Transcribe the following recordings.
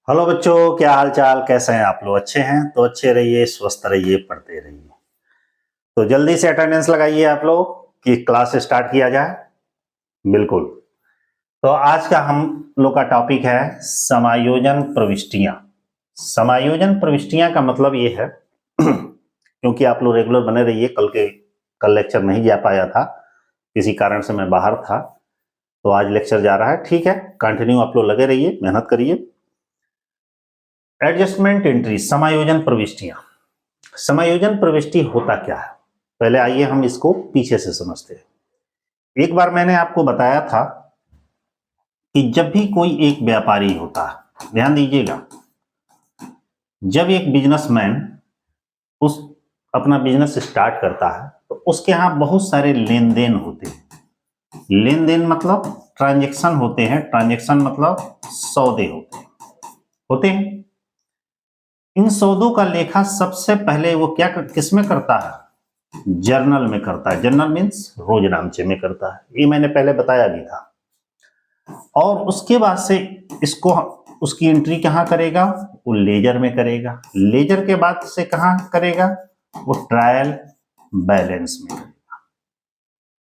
Hello बच्चों, क्या हाल चाल, कैसे हैं आप लोग? अच्छे हैं तो अच्छे रहिए, स्वस्थ रहिए, पढ़ते रहिए। तो जल्दी से अटेंडेंस लगाइए आप लोग कि क्लास स्टार्ट किया जाए। बिल्कुल। तो आज का हम लोग का टॉपिक है समायोजन प्रविष्टियां। समायोजन प्रविष्टियां का मतलब ये है क्योंकि आप लोग रेगुलर बने रहिए, कल लेक्चर नहीं जा पाया था, किसी कारण से मैं बाहर था, तो आज लेक्चर जा रहा है। ठीक है, कंटिन्यू आप लोग लगे रहिए, मेहनत करिए। एडजस्टमेंट एंट्री, समायोजन प्रविष्टियां। समायोजन प्रविष्टि होता क्या है, पहले आइए हम इसको पीछे से समझते हैं। एक बार मैंने आपको बताया था कि जब भी कोई एक व्यापारी होता है, ध्यान दीजिएगा, जब एक बिजनेसमैन उस अपना बिजनेस स्टार्ट करता है तो उसके यहां बहुत सारे लेन देन होते हैं। लेन देन मतलब ट्रांजेक्शन होते हैं, ट्रांजेक्शन मतलब सौदे होते हैं। इन सौदों का लेखा सबसे पहले वो क्या किसमें करता है? जर्नल में करता है। जर्नल मीन्स रोजनामचे में करता है, ये मैंने पहले बताया भी था। और उसके बाद से इसको उसकी एंट्री कहाँ करेगा? वो लेजर में करेगा। लेजर के बाद से कहाँ करेगा? वो ट्रायल बैलेंस में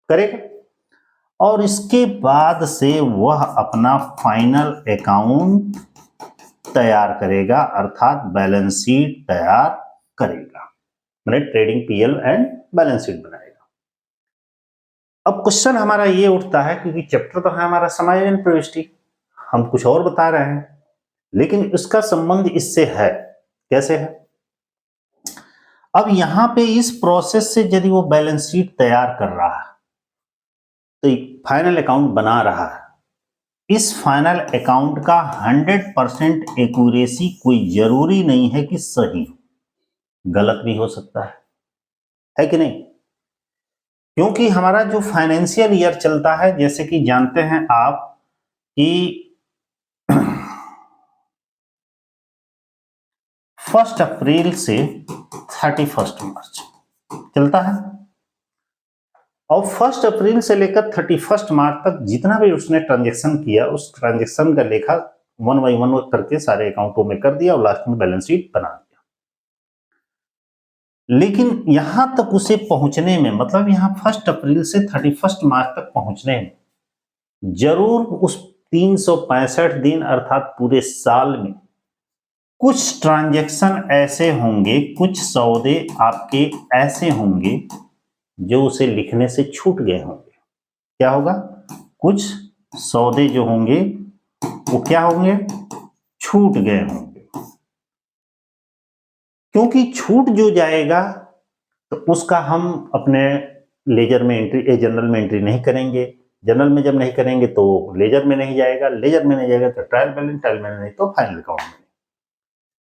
करेगा। और इसके बाद से वह अपना फाइनल अकाउंट तैयार करेगा, अर्थात बैलेंस शीट तैयार करेगा, मैंने trading PL and balance sheet बनाएगा। अब क्वेश्चन हमारा ये उठता है, क्योंकि चैप्टर तो है हमारा समायोजन प्रविष्टि, हम कुछ और बता रहे हैं, लेकिन इसका संबंध इससे है। कैसे है? अब यहां पे इस प्रोसेस से यदि वो बैलेंस शीट तैयार कर रहा है तो फाइनल अकाउंट बना रहा है, इस फाइनल अकाउंट का 100% एक्यूरेसी कोई जरूरी नहीं है कि सही, गलत भी हो सकता है कि नहीं? क्योंकि हमारा जो फाइनेंशियल ईयर चलता है, जैसे कि जानते हैं आप कि 1 अप्रैल से 31 मार्च चलता है। और 1 अप्रैल से लेकर 31 मार्च तक जितना भी उसने ट्रांजेक्शन किया, उस ट्रांजेक्शन का लेखा वन बाई वन करके सारे अकाउंटों में कर दिया और लास्ट में बैलेंस शीट बना दिया। लेकिन यहां तक उसे पहुंचने में, मतलब यहां 1 अप्रैल से 31 मार्च तक पहुंचने में जरूर उस 365 दिन अर्थात पूरे साल में कुछ ट्रांजैक्शन ऐसे होंगे, कुछ सौदे आपके ऐसे होंगे जो उसे लिखने से छूट गए होंगे। क्या होगा? कुछ सौदे जो होंगे वो क्या होंगे? छूट गए होंगे। क्योंकि छूट जो जाएगा तो उसका हम अपने लेजर में एंट्री, जनरल में एंट्री नहीं करेंगे। जनरल में जब नहीं करेंगे तो लेजर में नहीं जाएगा, लेजर में नहीं जाएगा तो ट्रायल बैलेंस, ट्रायल बैलेंस नहीं तो फाइनल अकाउंट में।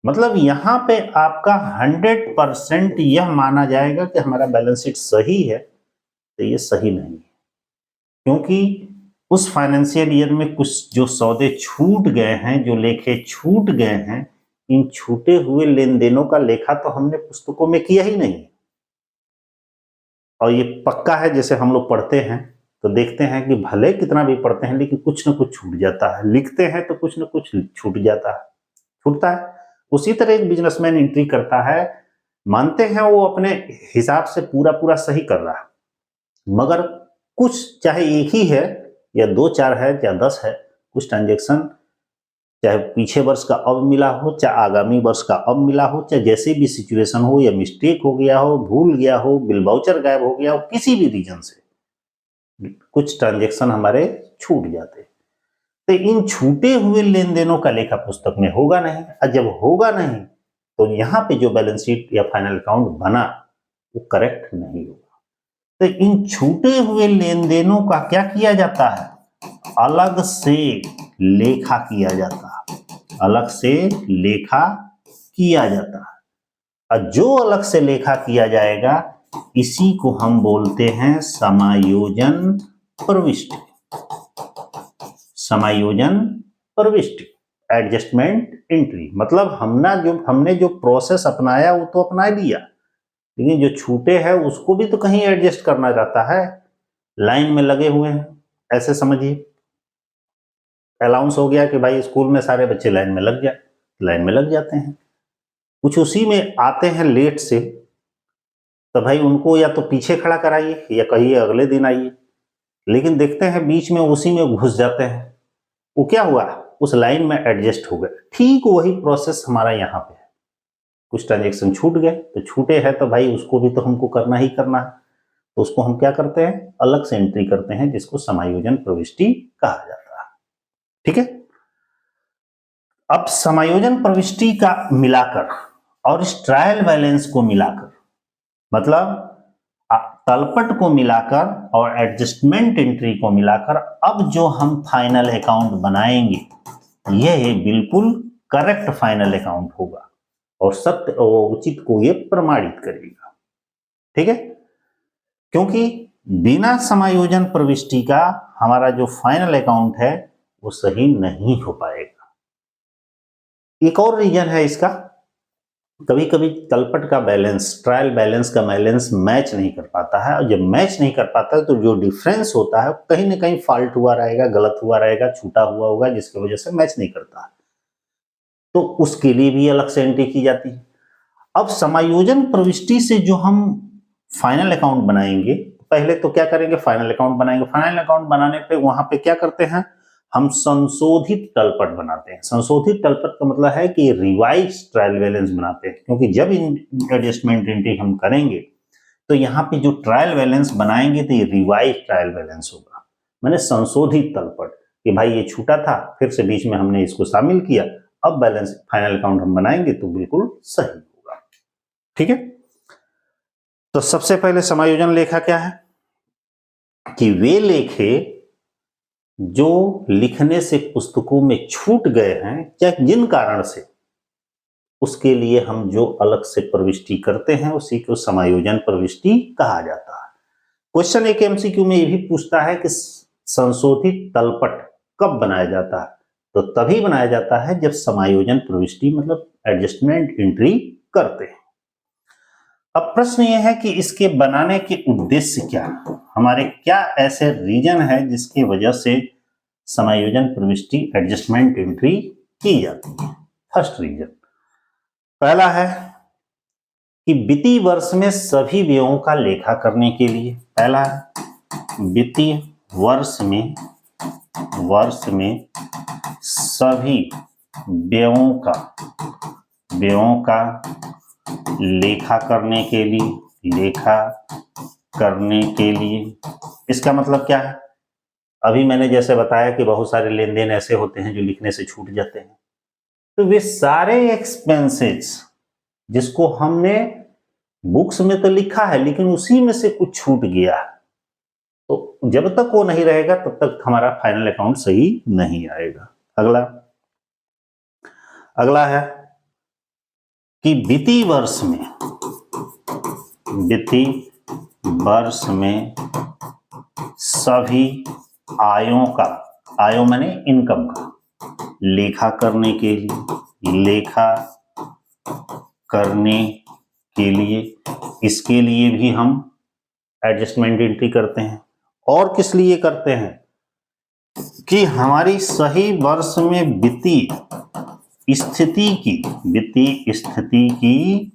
मतलब यहां पे आपका 100% यह माना जाएगा कि हमारा बैलेंस शीट सही है, तो ये सही नहीं है। क्योंकि उस फाइनेंशियल ईयर में कुछ जो सौदे छूट गए हैं, जो लेखे छूट गए हैं, इन छूटे हुए लेन देनों का लेखा तो हमने पुस्तकों में किया ही नहीं। और ये पक्का है, जैसे हम लोग पढ़ते हैं तो देखते हैं कि भले कितना भी पढ़ते हैं लेकिन कुछ ना कुछ छूट जाता है, लिखते हैं तो कुछ ना कुछ छूट जाता है, छूटता है। उसी तरह एक बिजनेसमैन एंट्री करता है, मानते हैं वो अपने हिसाब से पूरा पूरा सही कर रहा है, मगर कुछ, चाहे एक ही है या 2-4 है या 10 है, कुछ ट्रांजेक्शन चाहे पीछे वर्ष का अब मिला हो, चाहे आगामी वर्ष का अब मिला हो, चाहे जैसे भी सिचुएशन हो, या मिस्टेक हो गया हो, भूल गया हो, बिल वाउचर गायब हो गया हो, किसी भी रीजन से कुछ ट्रांजेक्शन हमारे छूट जाते हैं। तो इन छूटे हुए लेन देनों का लेखा पुस्तक में होगा नहीं, और जब होगा नहीं तो यहाँ पे जो बैलेंस शीट या फाइनल अकाउंट बना वो करेक्ट नहीं होगा। तो इन छूटे हुए लेन देनों का क्या किया जाता है? अलग से लेखा किया जाता है, अलग से लेखा किया जाता है। और जो अलग से लेखा किया जाएगा इसी को हम बोलते हैं समायोजन प्रविष्टि। समायोजन प्रविष्टि, एडजस्टमेंट एंट्री, मतलब हमने जो प्रोसेस अपनाया वो तो अपना लिया, लेकिन जो छूटे हैं उसको भी तो कहीं एडजस्ट करना रहता है। लाइन में लगे हुए हैं, ऐसे समझिए, अलाउंस हो गया कि भाई स्कूल में सारे बच्चे लाइन में लग जाए, लाइन में लग जाते हैं। कुछ उसी में आते हैं लेट से, तो भाई उनको या तो पीछे खड़ा कराइए या कहिए अगले दिन आइए, लेकिन देखते हैं बीच में उसी में घुस जाते हैं। वो क्या हुआ, उस लाइन में एडजस्ट हो गए। ठीक वही प्रोसेस हमारा यहाँ पे है। कुछ ट्रांजेक्शन छूट गए, तो छूटे हैं तो भाई उसको भी तो हमको करना ही करना है, तो उसको हम क्या करते हैं, अलग से एंट्री करते हैं, जिसको समायोजन प्रविष्टि कहा जाता है। ठीक है। अब समायोजन प्रविष्टि का मिलाकर और इस ट्रायल बैलेंस को मिलाकर, मतलब तलपट को मिलाकर और एडजस्टमेंट एंट्री को मिलाकर, अब जो हम फाइनल अकाउंट बनाएंगे यह बिल्कुल करेक्ट फाइनल अकाउंट होगा और सत्य और उचित को ये प्रमाणित करेगा। ठीक है। क्योंकि बिना समायोजन प्रविष्टि का हमारा जो फाइनल अकाउंट है वो सही नहीं हो पाएगा। एक और रीजन है इसका, कभी कभी तलपट का बैलेंस, ट्रायल बैलेंस का बैलेंस मैच नहीं कर पाता है, और जब मैच नहीं कर पाता है तो जो डिफरेंस होता है कहीं ना कहीं फॉल्ट हुआ रहेगा, गलत हुआ रहेगा, छूटा हुआ होगा, जिसकी वजह से मैच नहीं करता है, तो उसके लिए भी अलग से एंट्री की जाती है। अब समायोजन प्रविष्टि से जो हम फाइनल अकाउंट बनाएंगे, पहले तो क्या करेंगे, फाइनल अकाउंट बनाएंगे। फाइनल अकाउंट बनाने पे वहां पे क्या करते हैं, हम संशोधित तलपट बनाते हैं। संशोधित तलपट का मतलब है कि रिवाइज ट्रायल बैलेंस बनाते हैं, क्योंकि जब एडजस्टमेंट एंट्री हम करेंगे तो यहाँ पे जो ट्रायल बैलेंस बनाएंगे तो ये रिवाइज ट्रायल बैलेंस होगा, मैंने संशोधित तलपट, कि भाई ये छूटा था, फिर से बीच में हमने इसको शामिल किया, अब बैलेंस फाइनल अकाउंट हम बनाएंगे तो बिल्कुल सही होगा। ठीक है। तो सबसे पहले समायोजन लेखा क्या है कि वे लेखे जो लिखने से पुस्तकों में छूट गए हैं चाहे जिन कारण से, उसके लिए हम जो अलग से प्रविष्टि करते हैं उसी को समायोजन प्रविष्टि कहा जाता है। क्वेश्चन एक एमसीक्यू में ये भी पूछता है कि संशोधित तलपट कब बनाया जाता है, तो तभी बनाया जाता है जब समायोजन प्रविष्टि मतलब एडजस्टमेंट एंट्री करते हैं। अब प्रश्न यह है कि इसके बनाने के उद्देश्य क्या, हमारे क्या ऐसे रीजन है जिसकी वजह से समायोजन प्रविष्टि एडजस्टमेंट एंट्री की जाती है। फर्स्ट रीजन, पहला है कि वित्तीय वर्ष में सभी व्ययों का लेखा करने के लिए, पहला है वित्तीय वर्ष में सभी व्ययों का लेखा करने के लिए, इसका मतलब क्या है, अभी मैंने जैसे बताया कि बहुत सारे लेन देन ऐसे होते हैं जो लिखने से छूट जाते हैं, तो वे सारे एक्सपेंसेस जिसको हमने बुक्स में तो लिखा है लेकिन उसी में से कुछ छूट गया, तो जब तक वो नहीं रहेगा तब तक हमारा फाइनल अकाउंट सही नहीं आएगा। अगला है कि वित्तीय वर्ष में सभी आयों का, आयों माने इनकम का, लेखा करने के लिए इसके लिए भी हम एडजस्टमेंट एंट्री करते हैं। और किस लिए करते हैं कि हमारी सही वर्ष में वित्तीय स्थिति की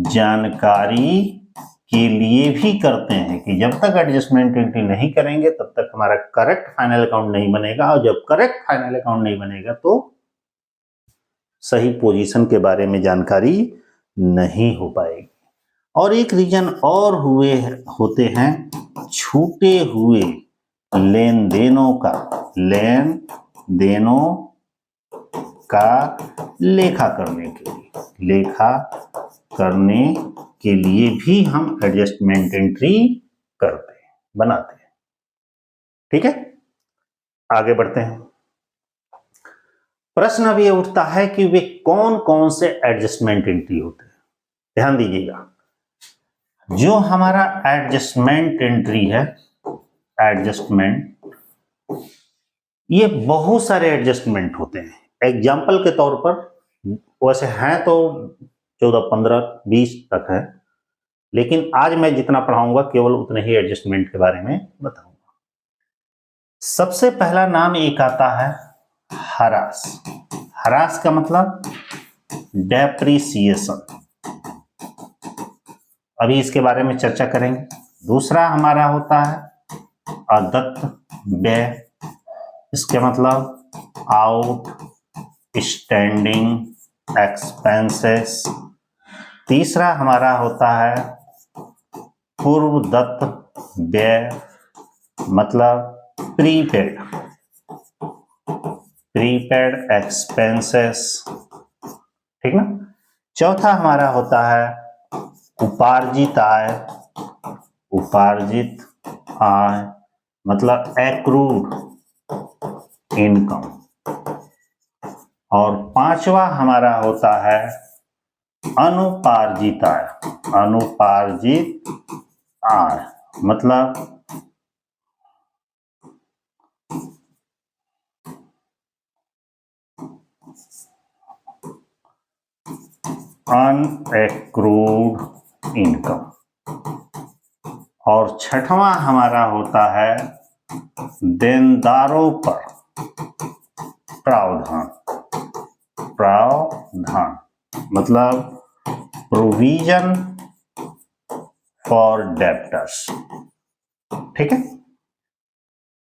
जानकारी के लिए भी करते हैं कि जब तक एडजस्टमेंट एंट्री नहीं करेंगे तब तक हमारा करेक्ट फाइनल अकाउंट नहीं बनेगा, और जब करेक्ट फाइनल अकाउंट नहीं बनेगा तो सही पोजीशन के बारे में जानकारी नहीं हो पाएगी। और एक रीजन और होते हैं छूटे हुए लेन देनों का लेखा करने के लिए भी हम एडजस्टमेंट एंट्री बनाते हैं। ठीक है, आगे बढ़ते हैं। प्रश्न अब ये उठता है कि वे कौन कौन से एडजस्टमेंट एंट्री होते हैं। ध्यान दीजिएगा, जो हमारा एडजस्टमेंट एंट्री है, ये बहुत सारे एडजस्टमेंट होते हैं। एग्जाम्पल के तौर पर वैसे हैं तो 14, 15, 20 तक है, लेकिन आज मैं जितना पढ़ाऊंगा केवल उतने ही एडजस्टमेंट के बारे में बताऊंगा। सबसे पहला नाम एक आता है हरास। हरास का मतलब डेप्रिसिएशन, अभी इसके बारे में चर्चा करेंगे। दूसरा हमारा होता है अदत्त व्यय, इसके मतलब आउट स्टैंडिंग एक्सपेंसेस। तीसरा हमारा होता है पूर्वदत्त व्यय, मतलब प्रीपेड एक्सपेंसेस, ठीक ना। चौथा हमारा होता है उपार्जित आय, मतलब एक्रूड इनकम। और पांचवा हमारा होता है अनुपार्जित आय, मतलब अनएक्रूड इनकम। और छठवां हमारा होता है देनदारों पर प्रावधान, मतलब प्रोविजन फॉर डेब्टर्स, ठीक है।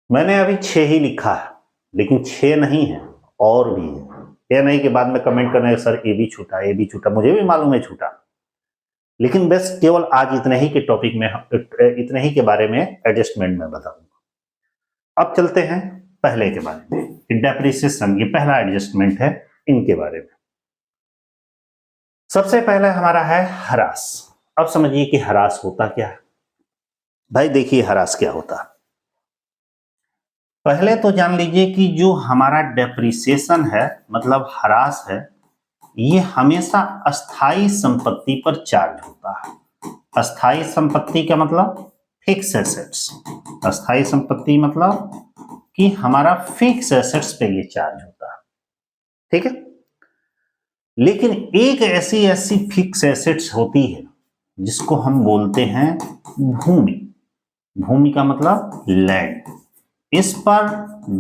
मैंने अभी 6 ही लिखा है, लेकिन 6 नहीं है, और भी है। यह नहीं कि बाद में कमेंट करने सर ये भी छूटा, मुझे भी मालूम है छूटा, लेकिन बस केवल आज इतने ही के टॉपिक में, इतने ही के बारे में एडजस्टमेंट में बताऊंगा। अब चलते हैं पहले के बारे में, डेप्रिसिएशन, ये पहला एडजस्टमेंट है इनके बारे में। सबसे पहले हमारा है ह्रास। अब समझिए कि ह्रास होता क्या है। भाई देखिए ह्रास क्या होता है। पहले तो जान लीजिए कि जो हमारा डेप्रिसिएशन है, मतलब ह्रास है, ये हमेशा अस्थाई संपत्ति पर चार्ज होता है। अस्थाई संपत्ति का मतलब फिक्स एसेट्स, अस्थाई संपत्ति मतलब कि हमारा फिक्स एसेट्स पे ये चार्ज होता है, ठीक है। लेकिन एक ऐसी फिक्स एसेट्स होती है जिसको हम बोलते हैं भूमि। भूमि का मतलब लैंड, इस पर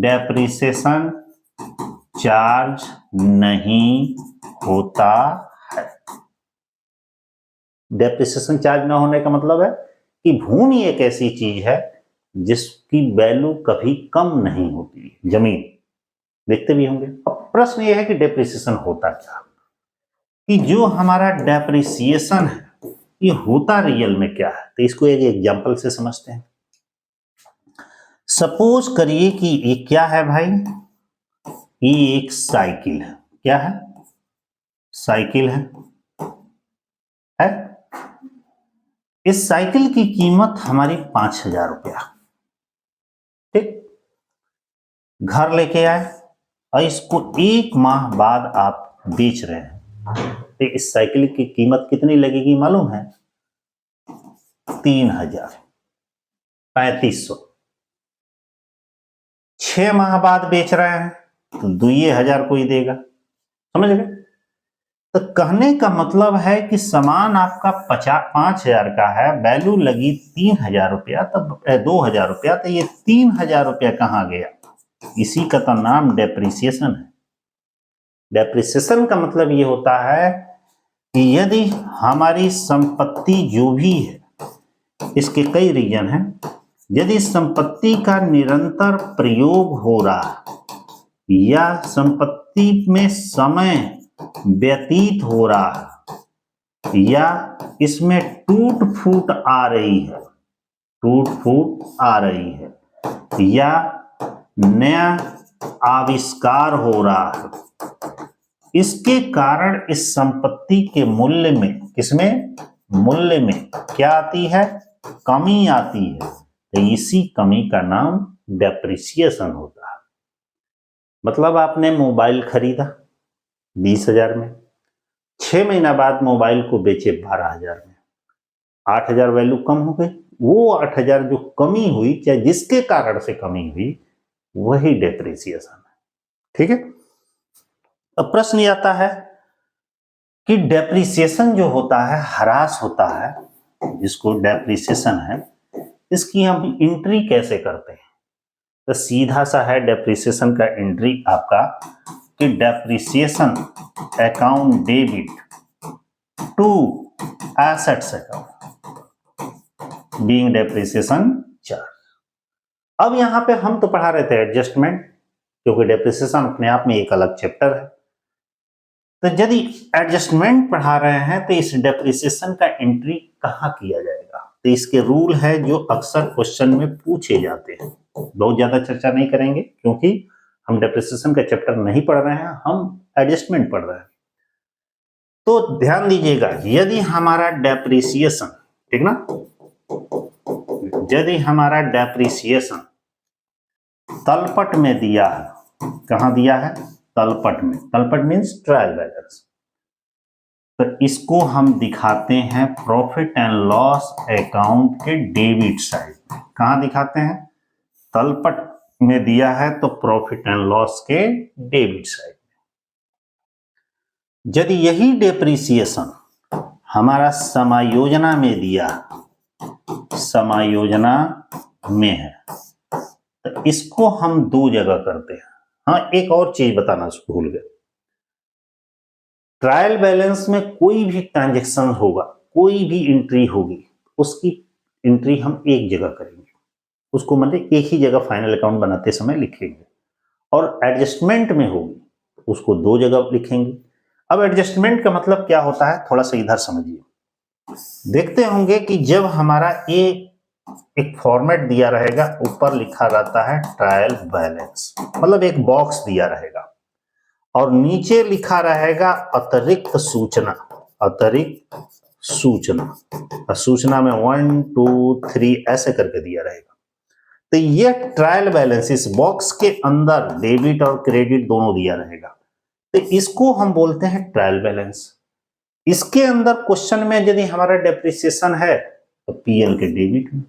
डेप्रिसिएशन चार्ज नहीं होता है। डेप्रिसिएशन चार्ज ना होने का मतलब है कि भूमि एक ऐसी चीज है जिसकी वैल्यू कभी कम नहीं होती। जमीन देखते भी होंगे। अब प्रश्न यह है कि डेप्रिसिएशन होता क्या, कि जो हमारा डेप्रिसिएशन है ये होता रियल में क्या है। तो इसको एक एग्जांपल से समझते हैं। सपोज करिए कि ये क्या है भाई, ये एक साइकिल है। क्या है? साइकिल है। इस साइकिल की कीमत हमारी 5,000 रुपया, ठीक। घर लेके आए और इसको 1 माह बाद आप बेच रहे हैं, तो इस साइकिल की कीमत कितनी लगेगी मालूम है? 3,000, 3,500। 6 माह बाद बेच रहे हैं तो 2,000 कोई देगा, समझ गए। तो कहने का मतलब है कि सामान आपका 5,000 का है, वैल्यू लगी 3,000 रुपया, तब 2,000 रुपया, तो ये 3,000 रुपया कहां गया? इसी का तो नाम डेप्रिसिएशन है। डेप्रिसिएशन का मतलब ये होता है कि यदि हमारी संपत्ति जो भी है, इसके कई रीजन हैं, यदि संपत्ति का निरंतर प्रयोग हो रहा है या संपत्ति में समय व्यतीत हो रहा है या इसमें टूट फूट आ रही है या नया आविष्कार हो रहा है, इसके कारण इस संपत्ति के मूल्य में, किसमें? मूल्य में क्या आती है? कमी आती है। तो इसी कमी का नाम डेप्रिसिएशन होता है। मतलब आपने मोबाइल खरीदा 20,000 में, 6 महीना बाद मोबाइल को बेचे 12,000 में, 8,000 वैल्यू कम हो गई। वो 8,000 जो कमी हुई, चाहे जिसके कारण से कमी हुई, वही डेप्रिसिएशन है, ठीक है। अब प्रश्न ये आता है कि डेप्रिसिएशन जो होता है, ह्रास होता है, जिसको डेप्रिसिएशन है, इसकी हम एंट्री कैसे करते हैं? तो सीधा सा है, डेप्रिसिएशन का एंट्री आपका कि depreciation account debit to assets account being depreciation charge. अब यहां पे हम तो पढ़ा रहे थे एडजस्टमेंट, क्योंकि डेप्रिसिएशन अपने आप में एक अलग चैप्टर है। तो यदि एडजस्टमेंट पढ़ा रहे हैं तो इस डेप्रिसिएशन का एंट्री कहां किया जाएगा, तो इसके रूल है जो अक्सर क्वेश्चन में पूछे जाते हैं। बहुत ज्यादा चर्चा नहीं करेंगे क्योंकि हम डेप्रिसिएशन का चैप्टर नहीं पढ़ रहे हैं, हम एडजस्टमेंट पढ़ रहे हैं। तो ध्यान दीजिएगा, यदि हमारा डेप्रिसिएशन, ठीक ना, यदि हमारा डेप्रिसिएशन तलपट में दिया है, कहां दिया है, तलपट में, तलपट मीन्स ट्रायल बैलेंस, तो इसको हम दिखाते हैं प्रॉफिट एंड लॉस अकाउंट के डेबिट साइड में। कहां दिखाते हैं, तलपट में दिया है तो प्रॉफिट एंड लॉस के डेबिट साइड में। यदि यही डेप्रिसिएशन हमारा समायोजना में दिया, समायोजना में है, तो इसको हम दो जगह करते हैं। हाँ, एक और चीज बताना भूल गए, ट्रायल बैलेंस में कोई भी ट्रांजैक्शन होगा, कोई भी एंट्री होगी, उसकी एंट्री हम एक जगह करेंगे, उसको मतलब एक ही जगह फाइनल अकाउंट बनाते समय लिखेंगे। और एडजस्टमेंट में होगी उसको दो जगह लिखेंगे। अब एडजस्टमेंट का मतलब क्या होता है, थोड़ा सा इधर समझिए। देखते होंगे कि जब हमारा एक फॉर्मेट दिया रहेगा, ऊपर लिखा रहता है ट्रायल बैलेंस, मतलब एक बॉक्स दिया रहेगा, और नीचे लिखा रहेगा अतिरिक्त सूचना, अतिरिक्त सूचना, सूचना में 1 2 3 ऐसे करके दिया रहेगा। तो ये ट्रायल बैलेंस इस बॉक्स के अंदर डेबिट और क्रेडिट दोनों दिया रहेगा, तो इसको हम बोलते हैं ट्रायल बैलेंस। इसके अंदर क्वेश्चन में यदि हमारा डेप्रिसिएशन है तो पीएल के डेबिट में,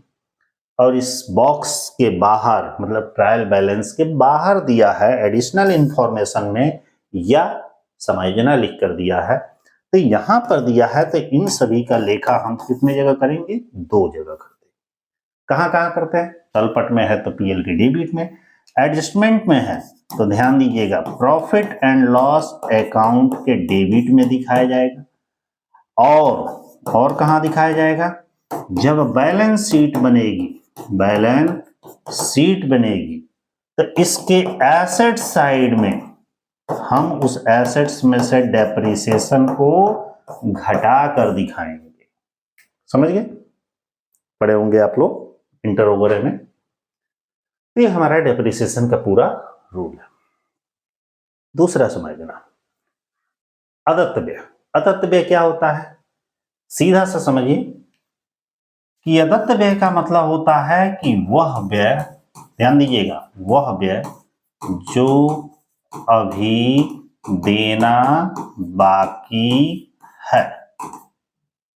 और इस बॉक्स के बाहर मतलब ट्रायल बैलेंस के बाहर दिया है एडिशनल इंफॉर्मेशन में या समायोजना लिख कर दिया है, तो यहां पर दिया है, तो इन सभी का लेखा हम कितने जगह करेंगे, दो जगह करते हैं। कहां कहां करते हैं, तलपट में है तो पीएल के डेबिट में, एडजस्टमेंट में है तो ध्यान दीजिएगा प्रॉफिट एंड लॉस अकाउंट के डेबिट में दिखाया जाएगा, और कहां दिखाया जाएगा, जब बैलेंस शीट बनेगी, बैलेंस शीट बनेगी, तो इसके एसेट साइड में हम उस एसेट्स में से डेप्रिसिएशन को घटा कर दिखाएंगे। समझ गए, पढ़े होंगे आप लोग इंटर वगैरह में। तो ये हमारा डेप्रिसिएशन का पूरा रूल है। दूसरा समझना, अदत्त व्यय। अदत्त व्यय क्या होता है, सीधा सा समझिए कि अदत्त व्यय का मतलब होता है कि वह व्यय, ध्यान दीजिएगा, वह व्यय जो अभी देना बाकी है,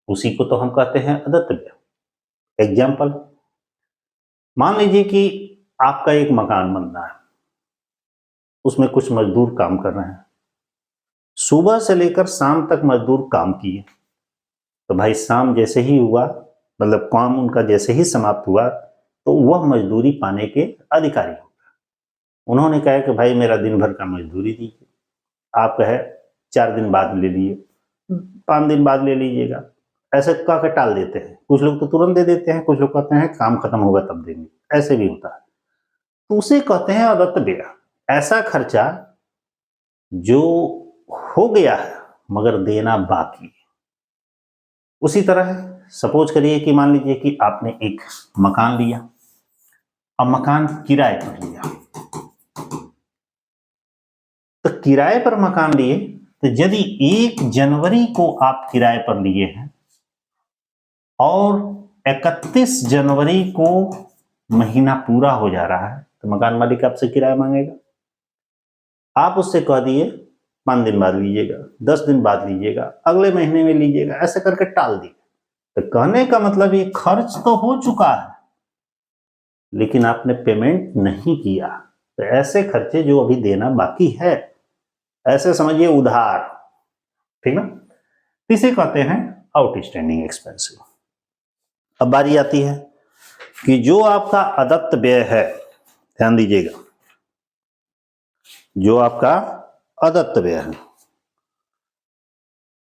उसी को तो हम कहते हैं अदत्त व्यय। एग्जाम्पल, मान लीजिए कि आपका एक मकान बन रहा है, उसमें कुछ मजदूर काम कर रहे हैं, सुबह से लेकर शाम तक मजदूर काम किए, तो भाई शाम जैसे ही हुआ, मतलब काम उनका जैसे ही समाप्त हुआ, तो वह मजदूरी पाने के अधिकारी हो गए। उन्होंने कहा कि भाई मेरा दिन भर का मजदूरी दीजिए, आप कहे 4 दिन बाद ले लीजिए, 5 दिन बाद ले लीजिएगा, ऐसे कह के टाल देते हैं। कुछ लोग तो तुरंत दे देते हैं, कुछ लोग कहते हैं काम खत्म होगा तब देंगे, ऐसे भी होता है। तो उसे कहते हैं अदत्त व्यय, ऐसा खर्चा जो हो गया है मगर देना बाकी है। उसी तरह सपोज करिए कि मान लीजिए कि आपने एक मकान लिया, अब मकान किराए पर लिया, तो किराए पर मकान लिए, तो यदि 1 जनवरी को आप किराए पर लिए हैं और 31 जनवरी को महीना पूरा हो जा रहा है, तो मकान मालिक आपसे किराया मांगेगा। आप उससे कह दिए 5 दिन बाद लीजिएगा, 10 दिन बाद लीजिएगा, अगले महीने में लीजिएगा, ऐसे करके टाल दिए। तो कहने का मतलब ये खर्च तो हो चुका है लेकिन आपने पेमेंट नहीं किया, तो ऐसे खर्चे जो अभी देना बाकी है, ऐसे समझिए उधार, ठीक ना, इसे कहते हैं आउटस्टैंडिंग एक्सपेंसिव। अब बारी आती है कि जो आपका अदत्त व्यय है, ध्यान दीजिएगा, जो आपका अदत्त व्यय है।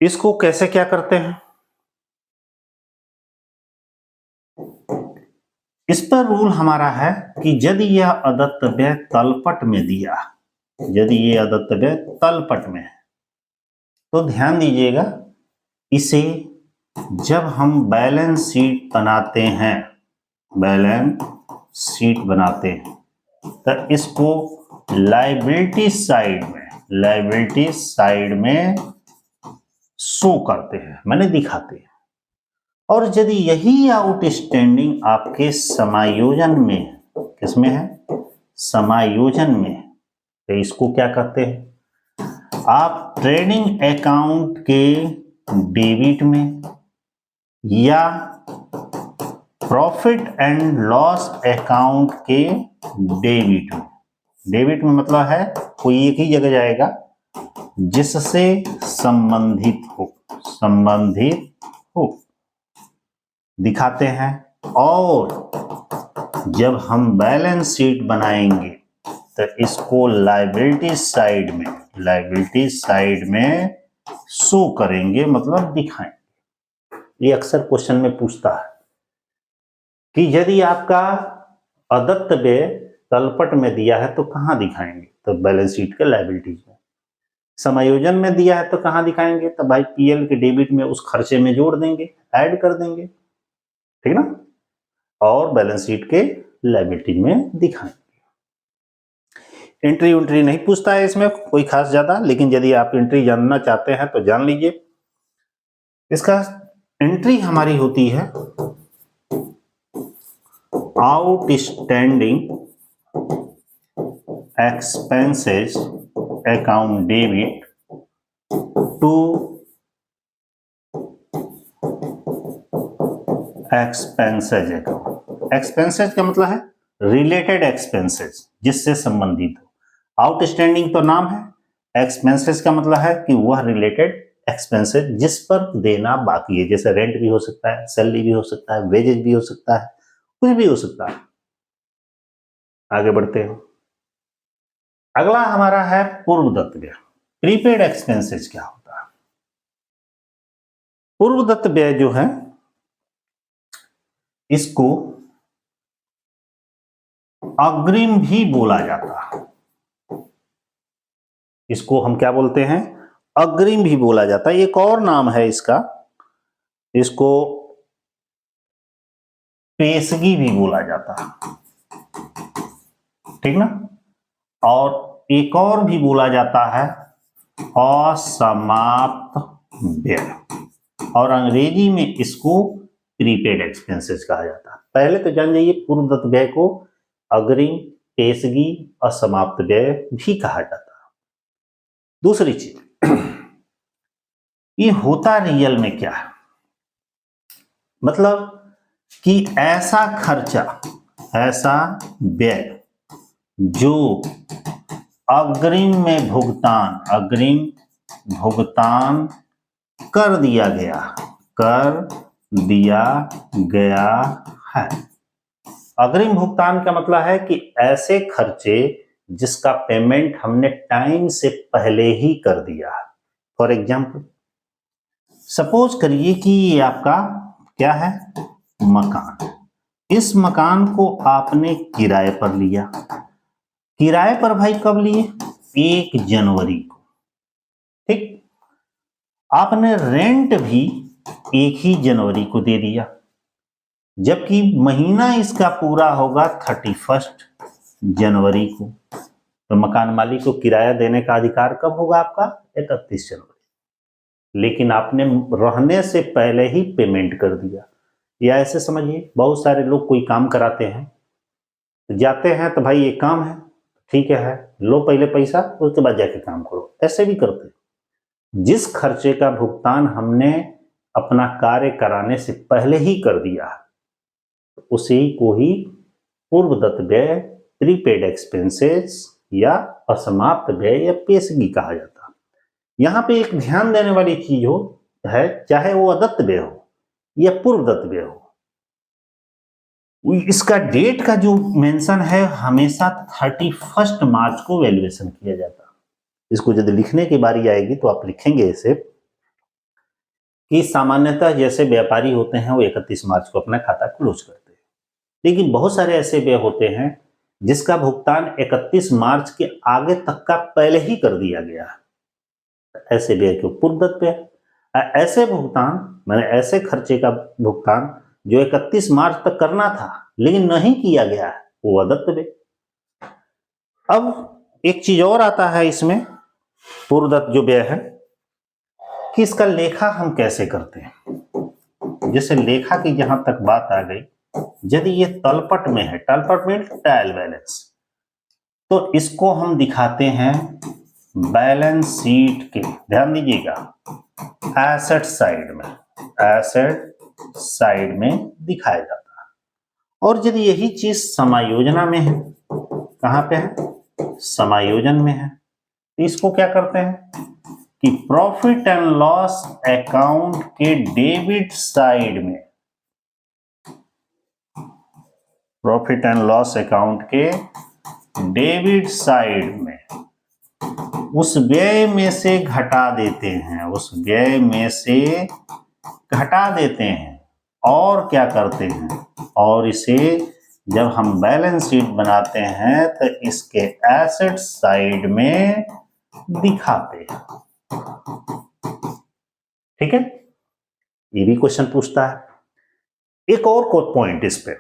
इसको कैसे क्या करते हैं? इस पर रूल हमारा है कि यदि यह अदत्त व्यय तलपट में दिया, यदि ये अदत्त व्यय तलपट में है, तो ध्यान दीजिएगा, इसे जब हम बैलेंस शीट बनाते हैं, बैलेंस शीट बनाते हैं, तो इसको लायबिलिटी साइड में शो करते हैं, माने दिखाते हैं। और यदि यही आउटस्टैंडिंग आपके समायोजन में, किसमें है? समायोजन में, तो इसको क्या कहते हैं? आप ट्रेडिंग अकाउंट के डेबिट में या प्रॉफिट एंड लॉस अकाउंट के डेबिट में, डेबिट में मतलब है कोई एक ही जगह जाएगा जिससे संबंधित हो, दिखाते हैं। और जब हम बैलेंस शीट बनाएंगे तो इसको लायबिलिटी साइड में शो करेंगे, मतलब दिखाएंगे। ये अक्सर क्वेश्चन में पूछता है कि यदि आपका अदत्त व्यय तलपट में दिया है तो कहां दिखाएंगे? तो बैलेंस शीट के लायबिलिटीज में। समायोजन में दिया है तो कहां दिखाएंगे? तो भाई पीएल के डेबिट में उस खर्चे में जोड़ देंगे, ऐड कर देंगे, ठीक ना, और बैलेंस शीट के लायबिलिटी में दिखाएंगे। एंट्री नहीं पूछता है इसमें कोई खास ज्यादा, लेकिन यदि आप एंट्री जानना चाहते हैं तो जान लीजिए। इसका एंट्री हमारी होती है outstanding expenses account debit to expenses account. Expenses का मतलब है रिलेटेड एक्सपेंसेस, जिससे संबंधित हो। आउटस्टैंडिंग तो नाम है, एक्सपेंसेस का मतलब है कि वह रिलेटेड एक्सपेंसेस जिस पर देना बाकी है, जैसे रेंट भी हो सकता है, सैलरी भी हो सकता है, वेजेज भी हो सकता है, कुछ भी हो सकता है। आगे बढ़ते हैं। अगला हमारा है पूर्वदत्त व्यय। प्रीपेड एक्सपेंसेस क्या होता है? पूर्वदत्त व्यय जो है, इसको अग्रिम भी बोला जाता है। इसको हम क्या बोलते हैं? अग्रिम भी बोला जाता है। एक और नाम है इसका, इसको पेशगी भी बोला जाता है, ठीक ना। और एक और भी बोला जाता है असमाप्त व्यय, और अंग्रेजी में इसको प्रीपेड एक्सपेंसेस कहा जाता है। पहले तो जान जाइए, पूर्वदत्त व्यय को अग्रिम, पेशगी, असमाप्त व्यय भी कहा जाता है। दूसरी चीज, ये होता रियल में क्या है? मतलब कि ऐसा खर्चा, ऐसा व्यय जो अग्रिम भुगतान कर दिया गया है। अग्रिम भुगतान का मतलब है कि ऐसे खर्चे जिसका पेमेंट हमने टाइम से पहले ही कर दिया है। फॉर एग्जाम्पल, सपोज करिए कि ये आपका क्या है? मकान। इस मकान को आपने किराए पर लिया। किराए पर भाई कब लिए? 1 जनवरी को, ठीक। आपने रेंट भी 1 ही जनवरी को दे दिया, जबकि महीना इसका पूरा होगा 31 जनवरी को। तो मकान मालिक को किराया देने का अधिकार कब होगा आपका? 31 जनवरी। लेकिन आपने रहने से पहले ही पेमेंट कर दिया। या ऐसे समझिए, बहुत सारे लोग कोई काम कराते हैं, जाते हैं तो भाई ये काम है, ठीक है, लो पहले पैसा, उसके बाद जाके काम करो। ऐसे भी करते हैं। जिस खर्चे का भुगतान हमने अपना कार्य कराने से पहले ही कर दिया, उसी को ही पूर्वदत्त व्यय, प्रीपेड एक्सपेंसेस या असमाप्त व्यय या पेशगी कहा जाता है। यहां पे एक ध्यान देने वाली चीज है, चाहे वो अदत्त व्यय हो या पूर्वदत्त व्यय हो, इसका डेट का जो मेंशन है, हमेशा 31 मार्च को वैल्यूएशन किया जाता है। इसको यदि लिखने की बारी आएगी तो आप लिखेंगे इसे कि सामान्यतः जैसे व्यापारी होते हैं वो 31 मार्च को अपना खाता क्लोज करते हैं, लेकिन बहुत सारे ऐसे व्यय होते हैं जिसका भुगतान 31 मार्च के आगे तक का पहले ही कर दिया गया है। ऐसे व्यय को पूर्वदत्त व्यय, ऐसे भुगतान मैंने ऐसे खर्चे का भुगतान जो 31 मार्च तक करना था लेकिन नहीं किया गया है वो अदत्त व्यय। अब एक चीज और आता है इसमें पूर्वदत्त जो व्यय है कि इसका लेखा हम कैसे करते हैं। जैसे लेखा की जहां तक बात आ गई, यदि ये तलपट में है, तलपट में ट्रायल बैलेंस, तो इसको हम दिखाते हैं बैलेंस शीट के, ध्यान दीजिएगा, एसेट साइड में, एसेट साइड में दिखाया जाता है। और यदि यही चीज समायोजना में है, कहां पे है, समायोजन में है, तो इसको क्या करते हैं कि प्रॉफिट एंड लॉस अकाउंट के डेबिट साइड में, प्रॉफिट एंड लॉस अकाउंट के डेबिट साइड में उस व्यय में से घटा देते हैं, उस व्यय में से घटा देते हैं और क्या करते हैं, और इसे जब हम बैलेंस शीट बनाते हैं तो इसके एसेट साइड में दिखाते हैं। ठीक है, ये भी क्वेश्चन पूछता है। एक और पॉइंट इस पे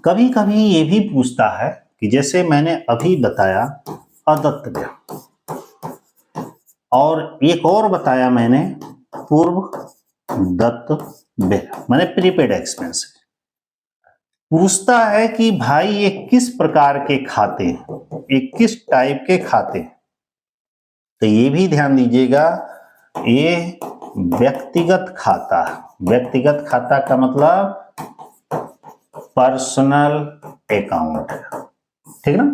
कभी कभी ये भी पूछता है कि जैसे मैंने अभी बताया अदत्त व्यय, और एक और बताया मैंने पूर्वदत्त व्यय, मैंने प्रीपेड एक्सपेंस। पूछता है कि भाई ये किस प्रकार के खाते हैं, ये किस टाइप के खाते हैं, तो ये भी ध्यान दीजिएगा, ये व्यक्तिगत खाता, व्यक्तिगत खाता का मतलब पर्सनल अकाउंट है, ठीक ना।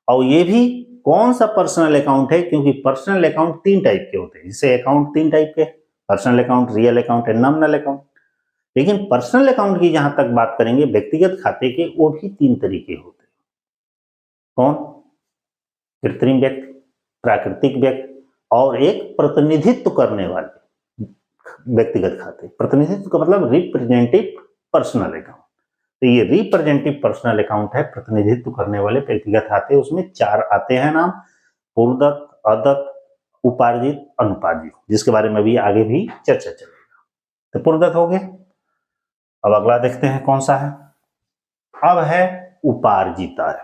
और ये भी कौन सा पर्सनल अकाउंट है, क्योंकि पर्सनल अकाउंट 3 टाइप के होते हैं, जैसे अकाउंट 3 टाइप के, personal account, real account and nominal account. लेकिन पर्सनल अकाउंट की जहां तक बात करेंगे व्यक्तिगत खाते के, वो भी 3 तरीके होते हैं। कौन, कृत्रिम व्यक्ति, प्राकृतिक व्यक्ति, और एक प्रतिनिधित्व करने वाले व्यक्तिगत खाते। प्रतिनिधित्व का मतलब रिप्रेजेंटेटिव पर्सनल अकाउंट, तो ये रिप्रेजेंटेटिव पर्सनल अकाउंट है, प्रतिनिधित्व करने वाले व्यक्तिगत खाते। उसमें 4 आते हैं नाम, पूर्वदत्त, अदत्त, उपार्जित, अनुपार्जित, जिसके बारे में भी आगे भी चर्चा चलेगा। तो पूर्वदत्त हो गए। अब अगला देखते हैं कौन सा है, अब है उपार्जित आय।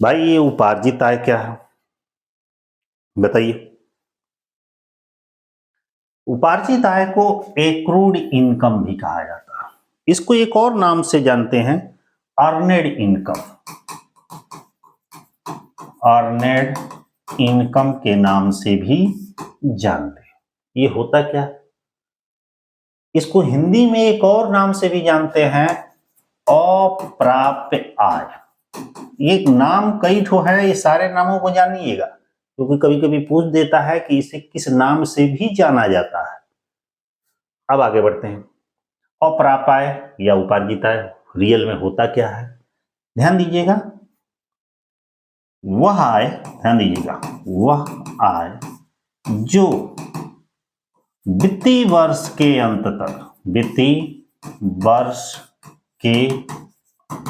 भाई ये उपार्जित आय क्या है बताइए। उपार्जित आय को एक्रूड इनकम भी कहा जाता है, इसको एक और नाम से जानते हैं अर्नेड इनकम, अर्नेड इनकम के नाम से भी जानते हैं। ये होता क्या, इसको हिंदी में एक और नाम से भी जानते हैं अप्राप्य आय। ये नाम कई ठो है, ये सारे नामों को जानिएगा, क्योंकि कभी कभी पूछ देता है कि इसे किस नाम से भी जाना जाता है। अब आगे बढ़ते हैं, अप्राप्य आय या उपार्जित आय रियल में होता क्या है, ध्यान दीजिएगा। वह आय, ध्यान दीजिएगा, वह आय जो वित्तीय वर्ष के अंत तक, वित्तीय वर्ष के